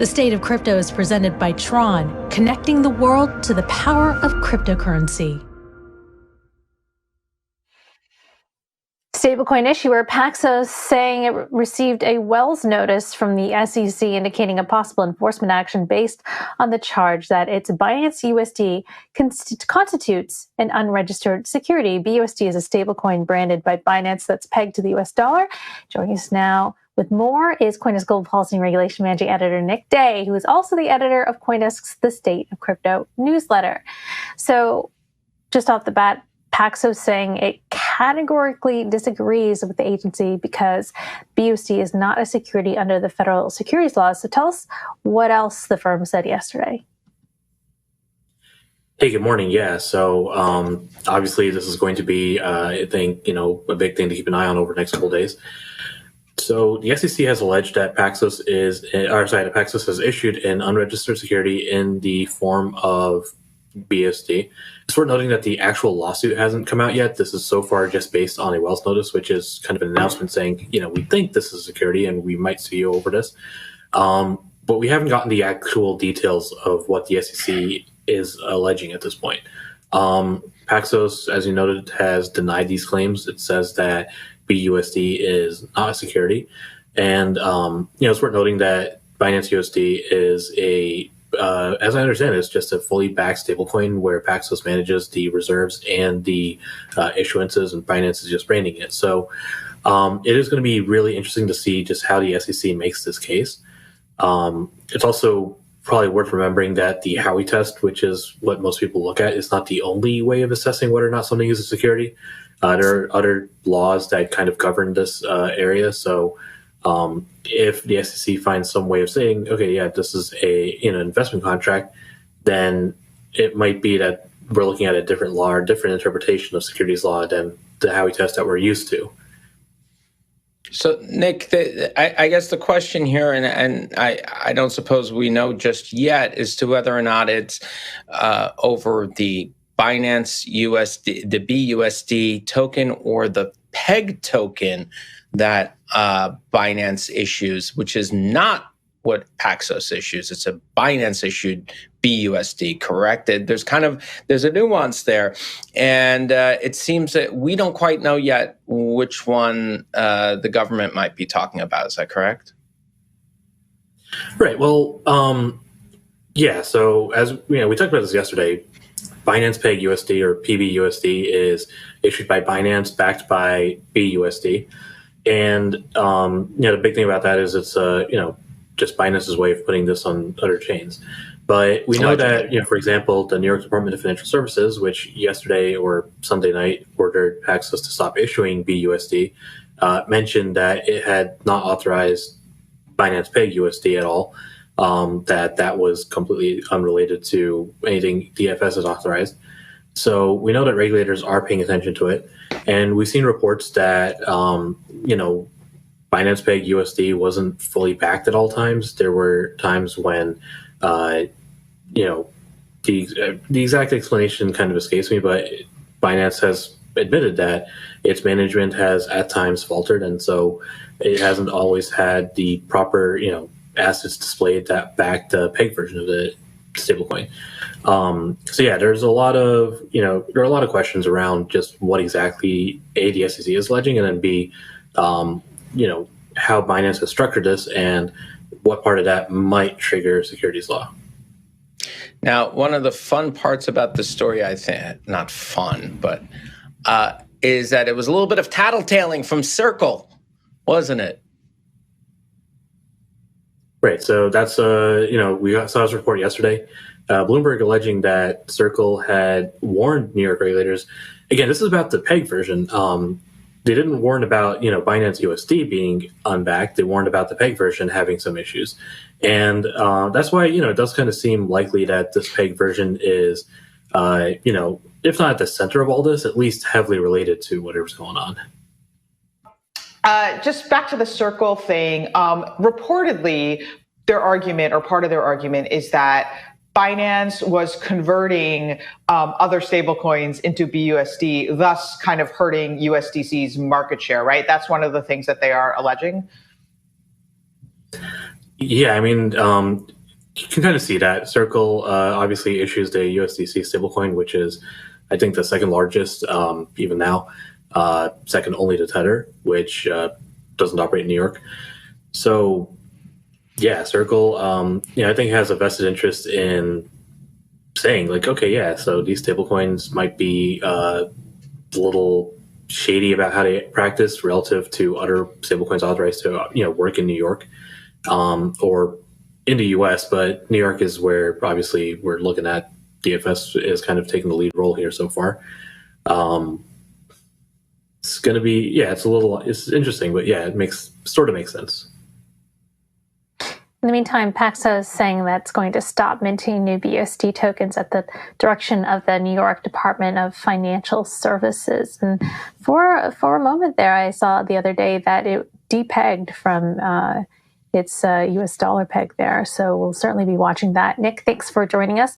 The State of Crypto is presented by Tron, connecting the world to the power of cryptocurrency. Stablecoin issuer Paxos saying it received a Wells notice from the SEC indicating a possible enforcement action based on the charge that its Binance USD constitutes an unregistered security. BUSD is a stablecoin branded by Binance that's pegged to the US dollar. Joining us now with more is CoinDesk Global Policy and Regulation Managing Editor Nick Day, who is also the editor of CoinDesk's The State of Crypto newsletter. So just off the bat, Paxos saying it categorically disagrees with the agency because BUSD is not a security under the federal securities laws. So tell us what else the firm said yesterday. Hey, good morning. Yeah, so obviously this is going to be, I think, a big thing to keep an eye on over the next couple of days. So the SEC has alleged that Paxos has issued an unregistered security in the form of BUSD. It's worth noting that the actual lawsuit hasn't come out yet. This is so far just based on a Wells notice, which is kind of an announcement saying, we think this is security and we might sue you over this. But we haven't gotten the actual details of what the SEC is alleging at this point. Paxos, as you noted, has denied these claims. It says that BUSD is not a security. And, it's worth noting that Binance USD is as I understand it, it's just a fully backed stablecoin where Paxos manages the reserves and the issuances, and Binance is just branding it. So it is going to be really interesting to see just how the SEC makes this case. It's also probably worth remembering that the Howey test, which is what most people look at, is not the only way of assessing whether or not something is a security. There are other laws that kind of govern this area. So if the SEC finds some way of saying, okay, yeah, this is an investment contract, then it might be that we're looking at a different law or different interpretation of securities law than the Howey test that we're used to. So, Nick, I guess the question here, and I don't suppose we know just yet, as to whether or not it's over the Binance USD, the BUSD token, or the PEG token that Binance issues, which is not what Paxos issues. It's a Binance issued BUSD, correct? There's a nuance there. And it seems that we don't quite know yet which one the government might be talking about. Is that correct? Right. Well, yeah. So as we talked about this yesterday, Binance Peg USD or PBUSD is issued by Binance, backed by BUSD. And, the big thing about that is it's, just Binance's way of putting this on other chains. But we know that, for example, the New York Department of Financial Services, which yesterday or Sunday night ordered Paxos to stop issuing BUSD, mentioned that it had not authorized Binance Peg USD at all, that was completely unrelated to anything DFS has authorized. So we know that regulators are paying attention to it. And we've seen reports that, Binance Peg USD wasn't fully backed at all times. There were times when, the exact explanation kind of escapes me, but Binance has admitted that its management has at times faltered. And so it hasn't always had the proper, assets displayed that back the peg version of the stablecoin. So yeah, there's a lot of, there are a lot of questions around just what exactly A, the SEC is alleging, and then B, how Binance has structured this and what part of that might trigger securities law. Now, one of the fun parts about the story, I think, not fun, but is that it was a little bit of tattletaling from Circle, wasn't it? Right. So that's, we saw this report yesterday. Bloomberg alleging that Circle had warned New York regulators. Again, this is about the PEG version. They didn't warn about, Binance USD being unbacked. They warned about the PEG version having some issues. And that's why, it does kind of seem likely that this PEG version is, if not at the center of all this, at least heavily related to whatever's going on. Just back to the Circle thing, reportedly, their argument, or part of their argument, is that Binance was converting other stablecoins into BUSD, thus kind of hurting USDC's market share, right? That's one of the things that they are alleging. Yeah, I mean, you can kind of see that. Circle obviously issues the USDC stablecoin, which is, I think, the second largest, even now, second only to Tether, which doesn't operate in New York. So, yeah, Circle, I think has a vested interest in saying, like, okay, yeah, so these stablecoins might be a little shady about how they practice relative to other stablecoins authorized to work in New York, or in the U.S. But New York is where obviously we're looking at. DFS is kind of taking the lead role here so far. It's going to be, it's interesting, but yeah, it sort of makes sense. In the meantime, Paxos is saying that's going to stop minting new BUSD tokens at the direction of the New York Department of Financial Services. And for a moment there, I saw the other day that it depegged from its US dollar peg there. So we'll certainly be watching that. Nick, thanks for joining us.